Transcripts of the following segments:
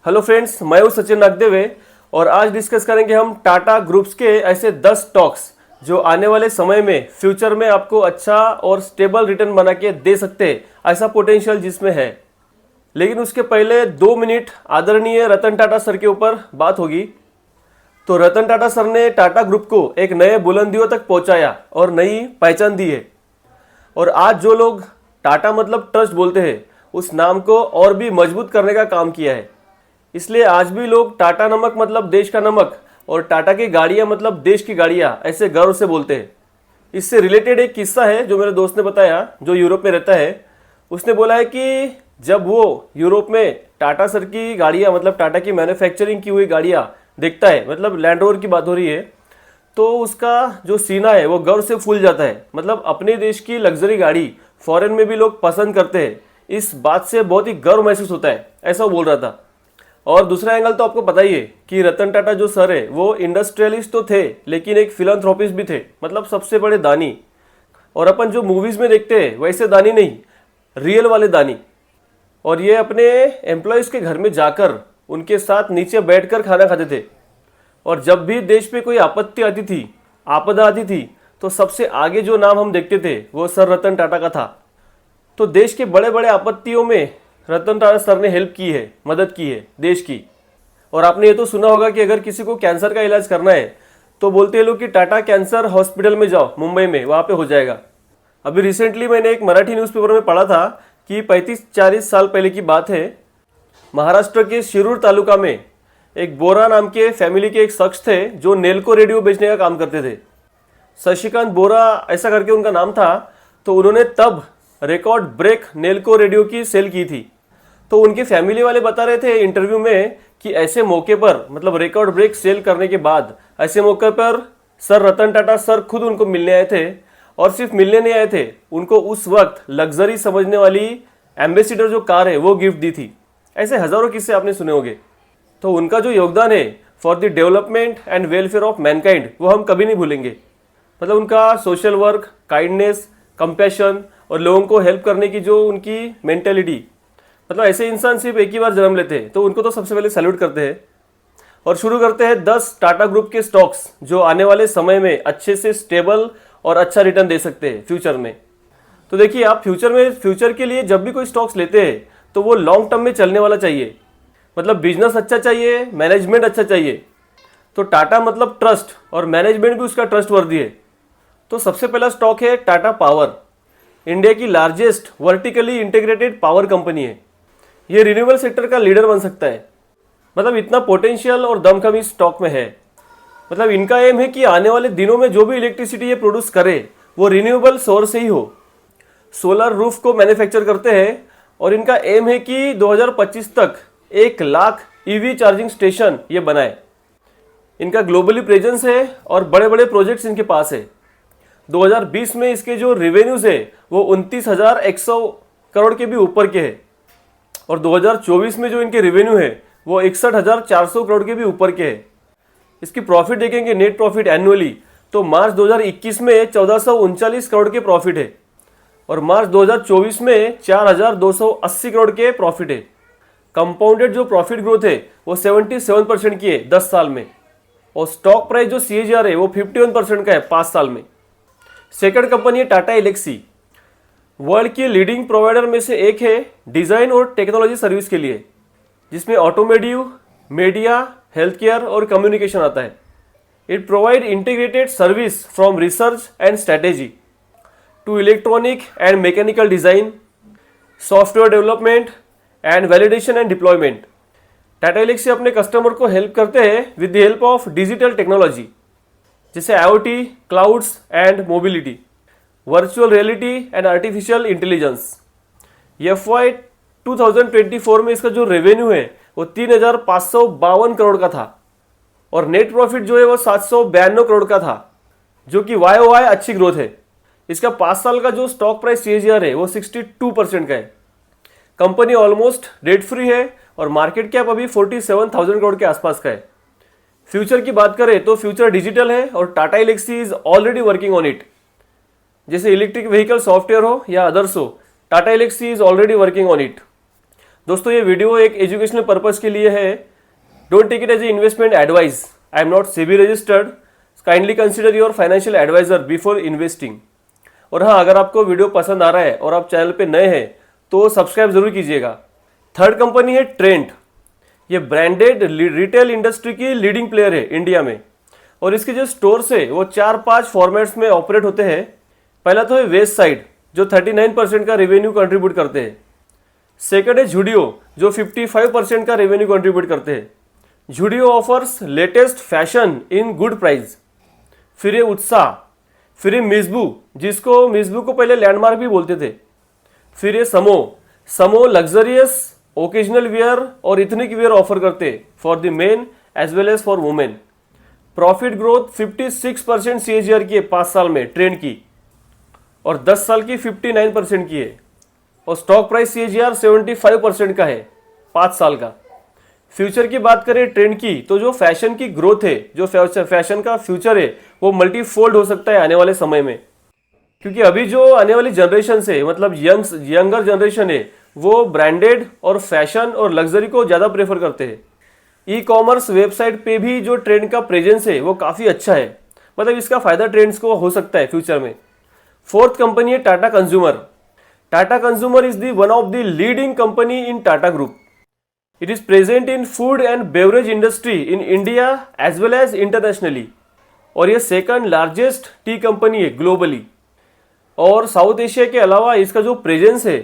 Hello friends, मैं हूं सचिन नागदेवे और आज डिस्कस करेंगे हम टाटा ग्रुप्स के ऐसे 10 स्टॉक्स जो आने वाले समय में फ्यूचर में आपको अच्छा और स्टेबल रिटर्न बना के दे सकते हैं, ऐसा पोटेंशियल जिसमें है। लेकिन उसके पहले 2 मिनट आदरणीय रतन टाटा सर के ऊपर बात होगी। तो रतन टाटा सर ने टाटा ग्रुप को एक नए बुलंदियों तक पहुंचाया और नई पहचान दी है। और आज जो लोग टाटा मतलब ट्रस्ट बोलते हैं, उस नाम को और भी मजबूत करने का काम किया है। इसलिए आज भी लोग टाटा नमक मतलब देश का नमक और टाटा की गाड़ियां मतलब देश की गाड़ियां ऐसे गर्व से बोलते हैं। इससे रिलेटेड एक किस्सा है जो मेरे दोस्त ने बताया, जो यूरोप में रहता है। उसने बोला है कि जब वो यूरोप में टाटा सर की गाड़ियां मतलब टाटा की मैन्युफैक्चरिंग की हुई गाड़ियां देखता है, मतलब लैंड रोवर की बात हो रही है, तो उसका जो सीना है वो गर्व से फूल जाता है। मतलब अपने देश की लग्जरी गाड़ी फॉरेन में भी लोग पसंद करते हैं, इस बात से बहुत ही गर्व महसूस होता है, ऐसा वो बोल रहा था। और दूसरा एंगल तो आपको पता ही है कि रतन टाटा जो सर है वो इंडस्ट्रियलिस्ट तो थे, लेकिन एक फिलैंथ्रोपिस्ट भी थे, मतलब सबसे बड़े दानी। और अपन जो मूवीज में देखते हैं वैसे दानी नहीं, रियल वाले दानी। और ये अपने एम्प्लॉयज के घर में जाकर उनके साथ नीचे बैठकर खाना खाते थे। और जब भी देश पे कोई आपत्ति आती थी, आपदा आती थी, तो सबसे आगे जो नाम हम देखते थे वो सर रतन टाटा का था। तो देश के बड़े बड़े आपत्तियों में रतन टाटा सर ने हेल्प की है, मदद की है देश की। और आपने ये तो सुना होगा कि अगर किसी को कैंसर का इलाज करना है तो बोलते हैं लोग कि टाटा कैंसर हॉस्पिटल में जाओ, मुंबई में, वहाँ पे हो जाएगा। अभी रिसेंटली मैंने एक मराठी न्यूज़पेपर में पढ़ा था कि 35-40 साल पहले की बात है, महाराष्ट्र के शिरूर तालुका में एक बोरा नाम के फैमिली के एक शख्स थे जो नेल्को रेडियो बेचने का काम करते थे। शशिकांत बोरा ऐसा करके उनका नाम था। तो उन्होंने तब रिकॉर्ड ब्रेक नेल्को रेडियो की सेल की थी। तो उनके फैमिली वाले बता रहे थे इंटरव्यू में कि ऐसे मौके पर, मतलब रिकॉर्ड ब्रेक सेल करने के बाद ऐसे मौके पर सर रतन टाटा सर खुद उनको मिलने आए थे। और सिर्फ मिलने नहीं आए थे, उनको उस वक्त लग्जरी समझने वाली एम्बेसिडर जो कार है वो गिफ्ट दी थी। ऐसे हजारों किस्से आपने सुने होंगे। तो उनका जो योगदान है for the development and welfare of Mankind वो हम कभी नहीं भूलेंगे। मतलब उनका सोशल वर्क, काइंडनेस, कंपैशन और लोगों को हेल्प करने की जो उनकी मेंटेलिटी, मतलब ऐसे इंसान सिर्फ एक ही बार जन्म लेते हैं, तो उनको तो सबसे पहले सैल्यूट करते हैं। और शुरू करते हैं 10 टाटा ग्रुप के स्टॉक्स जो आने वाले समय में अच्छे से स्टेबल और अच्छा रिटर्न दे सकते हैं फ्यूचर में। तो देखिए, आप फ्यूचर के लिए जब भी कोई स्टॉक्स लेते हैं तो वो लॉन्ग टर्म में चलने वाला चाहिए। मतलब बिजनेस अच्छा चाहिए, मैनेजमेंट अच्छा चाहिए। तो टाटा मतलब ट्रस्ट और मैनेजमेंट भी उसका ट्रस्टवर्दी है। तो सबसे पहला स्टॉक है टाटा पावर। इंडिया की largest vertically integrated power company है। ये रिन्यूएबल सेक्टर का लीडर बन सकता है। मतलब इतना पोटेंशियल और दमखम इस स्टॉक में है। मतलब इनका एम है कि आने वाले दिनों में जो भी इलेक्ट्रिसिटी ये प्रोड्यूस करे वो रिन्यूएबल सोर्स से ही हो। सोलर रूफ को मैन्युफैक्चर करते हैं और इनका एम है कि 2025 तक 1 लाख ईवी चार्जिंग स्टेशन ये बनाए। इनका ग्लोबली प्रेजेंस है और बड़े बड़े प्रोजेक्ट्स इनके पास है। 2020 में इसके जो रेवेन्यूज है वो 29,100 करोड़ के भी ऊपर के हैं। और 2024 में जो इनके रेवेन्यू है वो 61,400 करोड़ के भी ऊपर के हैं। इसकी प्रॉफिट देखेंगे, नेट प्रॉफिट एनुअली, तो मार्च 2021 में 1439 करोड़ के प्रॉफिट है और मार्च 2024 में 4,280 करोड़ के प्रॉफिट है। कंपाउंडेड जो प्रॉफिट ग्रोथ है वो 77% की है 10 साल में। और स्टॉक प्राइस जो CAGR है वो 51% का है 5 साल में। सेकंड कंपनी है टाटा एलेक्सी। वर्ल्ड की लीडिंग प्रोवाइडर में से एक है डिजाइन और टेक्नोलॉजी सर्विस के लिए, जिसमें ऑटोमोटिव, मीडिया, हेल्थ केयर और कम्युनिकेशन आता है। It provide integrated service from research and strategy to electronic and mechanical design, software development and validation and deployment. Tata Elxsi अपने कस्टमर को हेल्प करते हैं with the help of digital technology जैसे IoT, clouds and mobility, virtual reality and artificial intelligence. FY 2024 में इसका जो revenue है वो 3,552 करोड़ का था और नेट प्रॉफिट जो है वो 792 करोड़ का था, जो कि YOY अच्छी ग्रोथ है। इसका 5 साल का जो स्टॉक प्राइस CAGR है वो 62% का है। कंपनी ऑलमोस्ट डेट फ्री है और मार्केट कैप अभी 47,000 करोड़ के आसपास का है। फ्यूचर की बात करें तो फ्यूचर डिजिटल है और Tata Elxsi is already working on it. जैसे इलेक्ट्रिक व्हीकल सॉफ्टवेयर हो या अदर्स हो, Tata Elxsi is already working on it. दोस्तों ये वीडियो एक एजुकेशनल पर्पस के लिए है। Don't take it as a investment advice. I am not SEBI registered. Kindly consider your financial advisor before investing. और हाँ, अगर आपको वीडियो पसंद आ रहा है और आप चैनल पे नए हैं तो सब्सक्राइब जरूर कीजिएगा। थर्ड कंपनी है ट्रेंट। ये ब्रांडेड रिटेल इंडस्ट्री की लीडिंग प्लेयर है इंडिया में और इसके जो स्टोर्स है वो 4-5 फॉर्मेट्स में ऑपरेट होते हैं। पहला तो है वेस्ट साइड जो 39% का रेवेन्यू कंट्रीब्यूट करते हैं। सेकंड है जुडियो जो 55% का रेवेन्यू कंट्रीब्यूट करते हैं। Judeo offers latest fashion in good price. फिर ये उत्साह, फिर ये मिज़बू जिसको मिज़बू को पहले लैंडमार्क भी बोलते थे। फिर ये समो लग्जरियस ओकेजनल वियर और इथनिक वियर ऑफर करते for the men as well as for women. Profit growth 56% CAGR की है 5 साल में ट्रेंड की और 10 साल की 59% की है और स्टॉक प्राइस CAGR 75% का है 5 साल का। फ्यूचर की बात करें ट्रेंड की तो जो फैशन की ग्रोथ है, जो फैशन का फ्यूचर है वो मल्टीफोल्ड हो सकता है आने वाले समय में, क्योंकि अभी जो आने वाली जनरेशन है मतलब यंगर जनरेशन है वो ब्रांडेड और फैशन और लग्जरी को ज़्यादा प्रेफर करते हैं। ई कॉमर्स वेबसाइट पे भी जो ट्रेंड का प्रेजेंस है वो काफ़ी अच्छा है, मतलब इसका फायदा ट्रेंड्स को हो सकता है फ्यूचर में। फोर्थ कंपनी है Tata Consumer. Tata Consumer is the one of the leading company in Tata group. It is present in food and beverage industry in India as well as internationally और ये सेकंड लार्जेस्ट टी कंपनी है globally. और South Asia के अलावा इसका जो presence है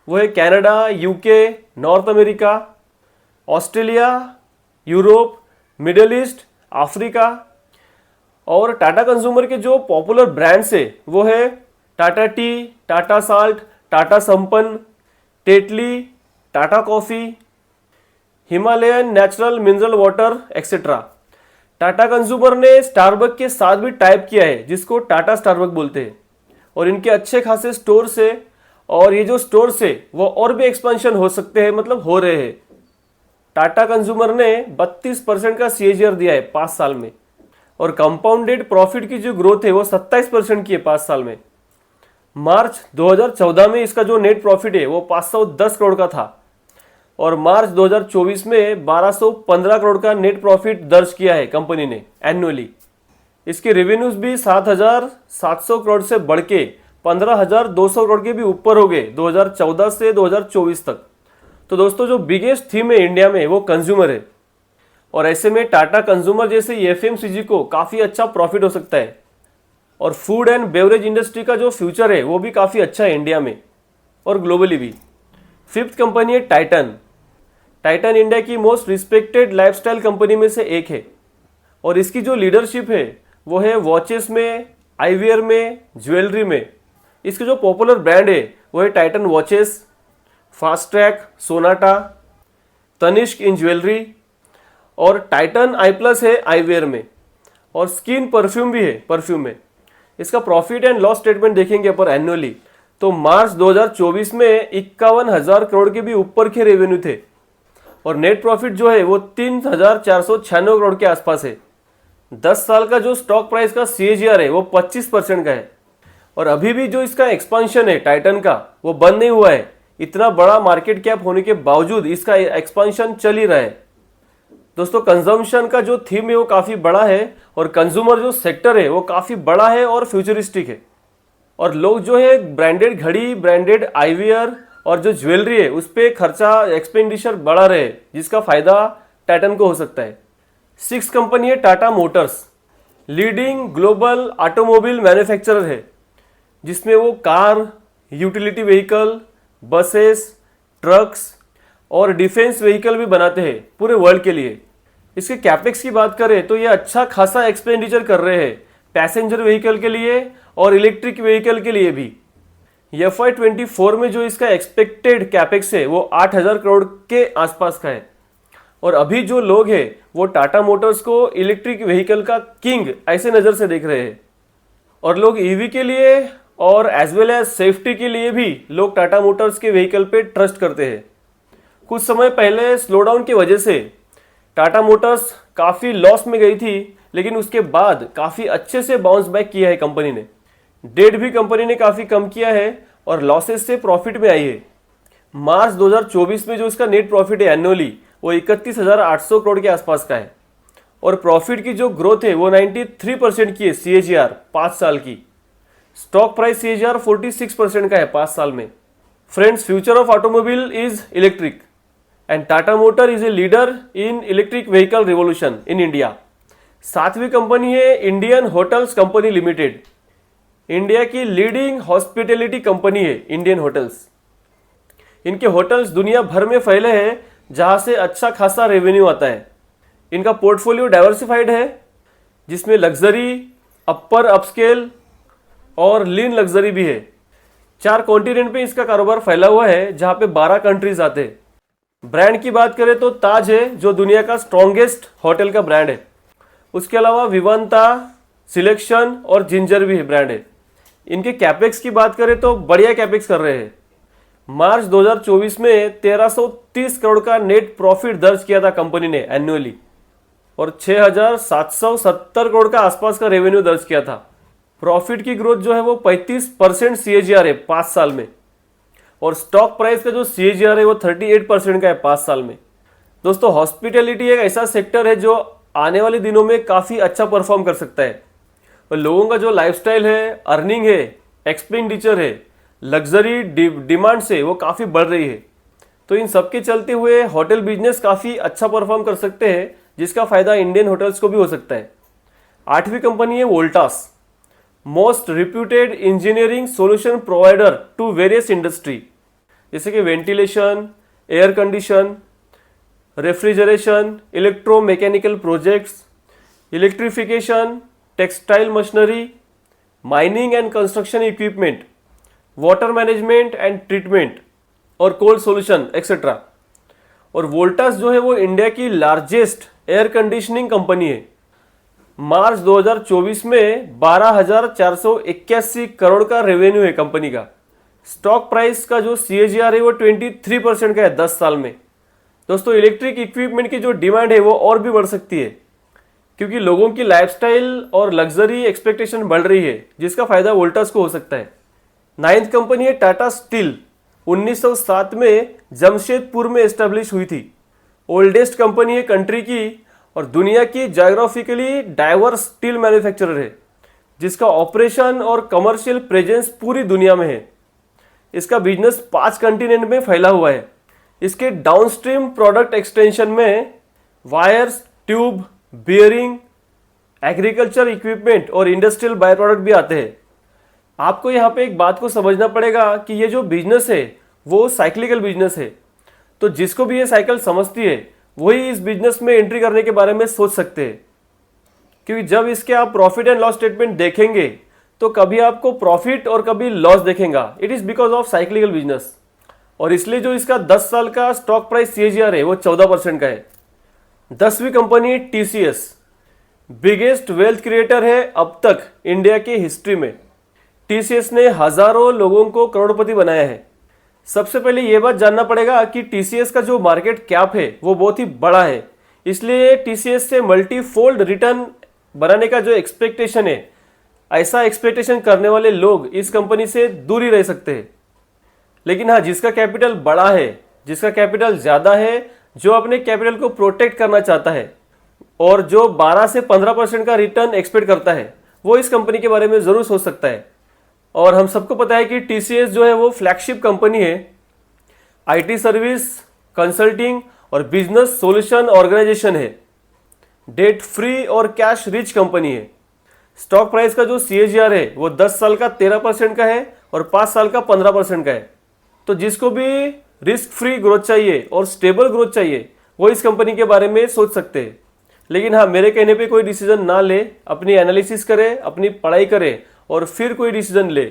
वो है Canada, UK, North America, Australia, Europe, Middle East, Africa. और टाटा कंज्यूमर के जो पॉपुलर ब्रांड्स है वो है टाटा टी, टाटा साल्ट, टाटा संपन्न, Tetley, Tata coffee, Himalayan natural mineral water etcetera. Tata consumer ने स्टारबक के साथ भी टाइप किया है जिसको टाटा स्टारबक बोलते हैं और इनके अच्छे खासे स्टोर्स है और ये जो स्टोर्स है वो और भी एक्सपेंशन हो सकते हैं, मतलब हो रहे हैं। टाटा कंज्यूमर ने 32% का CAGR दिया है 5 साल में और कंपाउंडेड प्रॉफिट की जो ग्रोथ है वो 27% की है 5 साल में। मार्च 2014 में इसका जो नेट प्रॉफिट है वो 510 करोड़ का था और मार्च 2024 में 1215 करोड़ का नेट प्रॉफिट दर्ज किया है कंपनी ने एनुअली। इसके रेवेन्यूज भी 7,700 करोड़ से बढ़ के 15,200 करोड़ के भी ऊपर हो गए 2014 से 2024 तक। तो दोस्तों जो बिगेस्ट थीम है इंडिया में वो कंज्यूमर है और ऐसे में टाटा कंज्यूमर जैसे FMCG को काफ़ी अच्छा प्रॉफिट हो सकता है और फूड एंड बेवरेज इंडस्ट्री का जो फ्यूचर है वो भी काफ़ी अच्छा है इंडिया में और ग्लोबली भी। फिफ्थ कंपनी है टाइटन। टाइटन इंडिया की मोस्ट रिस्पेक्टेड लाइफस्टाइल कंपनी में से एक है और इसकी जो लीडरशिप है वो है वॉचेस में, आईवियर में, ज्वेलरी में। इसके जो पॉपुलर ब्रांड है वो है Titan watches, Fastrack, Sonata, Tanishq in jewellery और टाइटन आई+ है आईवियर में और स्किन परफ्यूम भी है परफ्यूम में। इसका प्रॉफिट एंड लॉस स्टेटमेंट देखेंगे पर एनुअली तो मार्च 2024 में 51,000 करोड़ के भी ऊपर के रेवेन्यू थे और नेट प्रॉफिट जो है वो 3,496 करोड़ के आसपास है। 10 साल का जो स्टॉक प्राइस का CAGR है वो 25% का है और अभी भी जो इसका एक्सपांशन है टाइटन का वो बंद नहीं हुआ है। इतना बड़ा मार्केट कैप होने के बावजूद इसका एक्सपांशन चल ही रहा है। दोस्तों कंजम्पशन का जो थीम है वो काफ़ी बड़ा है और कंज्यूमर जो सेक्टर है वो काफ़ी बड़ा है और फ्यूचरिस्टिक है और लोग जो है ब्रांडेड घड़ी, ब्रांडेड आईवियर और जो ज्वेलरी है उस पर खर्चा एक्सपेंडिचर बढ़ा रहे जिसका फायदा टाइटन को हो सकता है। 6 कंपनी है Tata Motors. Leading global automobile manufacturer है जिसमें वो car, utility vehicle, buses, trucks और डिफेंस व्हीकल भी बनाते हैं पूरे वर्ल्ड के लिए। इसके कैपेक्स की बात करें तो ये अच्छा खासा एक्सपेंडिचर कर रहे हैं पैसेंजर व्हीकल के लिए और इलेक्ट्रिक व्हीकल के लिए भी। FY24 में जो इसका एक्सपेक्टेड कैपेक्स है वो 8,000 करोड़ के आसपास का है और अभी जो लोग हैं वो टाटा मोटर्स को इलेक्ट्रिक व्हीकल का किंग ऐसे नज़र से देख रहे हैं और लोग EV के लिए और एज वेल एज सेफ्टी के लिए भी लोग टाटा मोटर्स के व्हीकल पे ट्रस्ट करते हैं। कुछ समय पहले स्लोडाउन की वजह से टाटा मोटर्स काफ़ी लॉस में गई थी लेकिन उसके बाद काफ़ी अच्छे से बाउंस बैक किया है कंपनी ने। डेट भी कंपनी ने काफ़ी कम किया है और लॉसेस से प्रॉफिट में आई है। मार्च 2024 में जो इसका नेट प्रॉफिट है एनुअली वो 31,800 करोड़ के आसपास का है और प्रॉफिट की जो ग्रोथ है वो 93% की है CAGR 5 साल की। स्टॉक प्राइस CAGR 46% का है 5 साल में। Friends, future of automobile is electric and Tata motor is a leader in electric vehicle revolution in India. 7वीं कंपनी है Indian hotels company limited. India की लीडिंग हॉस्पिटैलिटी कंपनी है इंडियन होटल्स। इनके hotels दुनिया भर में फैले हैं जहां से अच्छा खासा रेवेन्यू आता है। इनका पोर्टफोलियो डाइवर्सिफाइड है जिसमें लग्जरी, अपर अपस्केल और लीन लग्जरी भी है। 4 कॉन्टिनेंट पे इसका कारोबार फैला हुआ है जहां पे 12 कंट्रीज आते हैं। ब्रांड की बात करें तो ताज है जो दुनिया का स्ट्रॉन्गेस्ट होटल का ब्रांड है। उसके अलावा विवांता, सिलेक्शन और जिंजर भी ब्रांड है। इनके कैपेक्स की बात करें तो बढ़िया कैपेक्स कर रहे हैं। मार्च 2024 में 1330 करोड़ का नेट प्रॉफिट दर्ज किया था कंपनी ने एनुअली और 6,770 करोड़ का आसपास का रेवेन्यू दर्ज किया था। प्रॉफिट की ग्रोथ जो है वो 35% CAGR है 5 साल में और स्टॉक प्राइस का जो CAGR है वो 38% का है 5 साल में। दोस्तों, हॉस्पिटैलिटी एक ऐसा सेक्टर है जो आने वाले दिनों में काफ़ी अच्छा परफॉर्म कर सकता है और लोगों का जो लाइफस्टाइल है, अर्निंग है, एक्सपेंडिचर है, लग्जरी डिमांड से वो काफ़ी बढ़ रही है। तो इन सब के चलते हुए होटल बिजनेस काफ़ी अच्छा परफॉर्म कर सकते हैं जिसका फायदा इंडियन होटल्स को भी हो सकता है। 8वीं कंपनी है Voltas, most reputed engineering solution provider to various industry जैसे कि ventilation, air condition, refrigeration, electromechanical projects, electrification, textile machinery, mining and construction equipment, water management and treatment और कोल्ड सॉल्यूशन एक्सेट्रा। और वोल्टास जो है वो इंडिया की लार्जेस्ट एयर कंडीशनिंग कंपनी है। मार्च 2024 में 12,481 करोड़ का रेवेन्यू है कंपनी का। स्टॉक प्राइस का जो CAGR है वो 23% का है 10 साल में। दोस्तों, इलेक्ट्रिक इक्विपमेंट की जो डिमांड है वो और भी बढ़ सकती है क्योंकि लोगों की लाइफस्टाइल और लग्जरी एक्सपेक्टेशन बढ़ रही है जिसका फायदा वोल्टास को हो सकता है। 9th कंपनी है टाटा स्टील। 1907 में जमशेदपुर में एस्टेब्लिश हुई थी। ओल्डेस्ट कंपनी है कंट्री की और दुनिया की ज्योग्राफिकली डाइवर्स स्टील मैन्युफैक्चरर है जिसका ऑपरेशन और कमर्शियल प्रेजेंस पूरी दुनिया में है। इसका बिजनेस 5 कंटिनेंट में फैला हुआ है। इसके डाउनस्ट्रीम प्रोडक्ट एक्सटेंशन में wires, tube, bearing, agriculture equipment और इंडस्ट्रियल बाय प्रोडक्ट भी आते हैं। आपको यहाँ पे एक बात को समझना पड़ेगा कि ये जो बिजनेस है वो साइक्लिकल बिजनेस है। तो जिसको भी ये साइकिल समझती है वही इस बिजनेस में एंट्री करने के बारे में सोच सकते हैं क्योंकि जब इसके आप प्रॉफिट एंड लॉस स्टेटमेंट देखेंगे तो कभी आपको प्रॉफिट और कभी लॉस देखेगा। It is because of cyclical business और इसलिए जो इसका 10 साल का स्टॉक प्राइस CAGR है वो 14% का है। 10वीं company TCS, biggest wealth creator है अब तक इंडिया की हिस्ट्री में। TCS ने हजारों लोगों को करोड़पति बनाया है। सबसे पहले यह बात जानना पड़ेगा कि TCS का जो मार्केट कैप है वो बहुत ही बड़ा है, इसलिए TCS से मल्टीफोल्ड रिटर्न बनाने का जो एक्सपेक्टेशन है, ऐसा एक्सपेक्टेशन करने वाले लोग इस कंपनी से दूर ही रह सकते हैं। लेकिन हाँ, जिसका कैपिटल बड़ा है, जिसका कैपिटल ज्यादा है, जो अपने कैपिटल को प्रोटेक्ट करना चाहता है और जो 12 से 15% का रिटर्न एक्सपेक्ट करता है, वो इस कंपनी के बारे में जरूर सोच सकता है। और हम सबको पता है कि TCS जो है वो फ्लैगशिप कंपनी है, IT सर्विस, कंसल्टिंग और बिजनेस सॉल्यूशन ऑर्गेनाइजेशन है, डेट फ्री और कैश रिच कंपनी है। स्टॉक प्राइस का जो CAGR है वो 10 साल का 13% का है और 5 साल का 15% का है। तो जिसको भी रिस्क फ्री ग्रोथ चाहिए और स्टेबल ग्रोथ चाहिए वो इस कंपनी के बारे में सोच सकते हैं। लेकिन हाँ, मेरे कहने पे कोई डिसीजन ना ले, अपनी एनालिसिस करे, अपनी पढ़ाई करे और फिर कोई डिसीजन ले,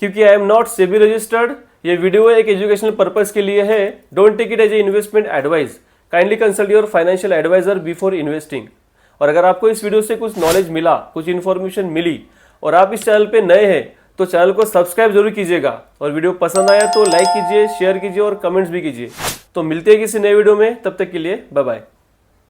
क्योंकि I am not SEBI registered. ये वीडियो एक एजुकेशनल पर्पस के लिए है। Don't take it as a investment advice. Kindly consult your financial advisor before investing. और अगर आपको इस वीडियो से कुछ नॉलेज मिला, कुछ इन्फॉर्मेशन मिली और आप इस चैनल पे नए हैं तो चैनल को सब्सक्राइब जरूर कीजिएगा और वीडियो पसंद आया तो लाइक कीजिए, शेयर कीजिए और कमेंट्स भी कीजिए। तो मिलते हैं किसी नए वीडियो में, तब तक के लिए बाय बाय।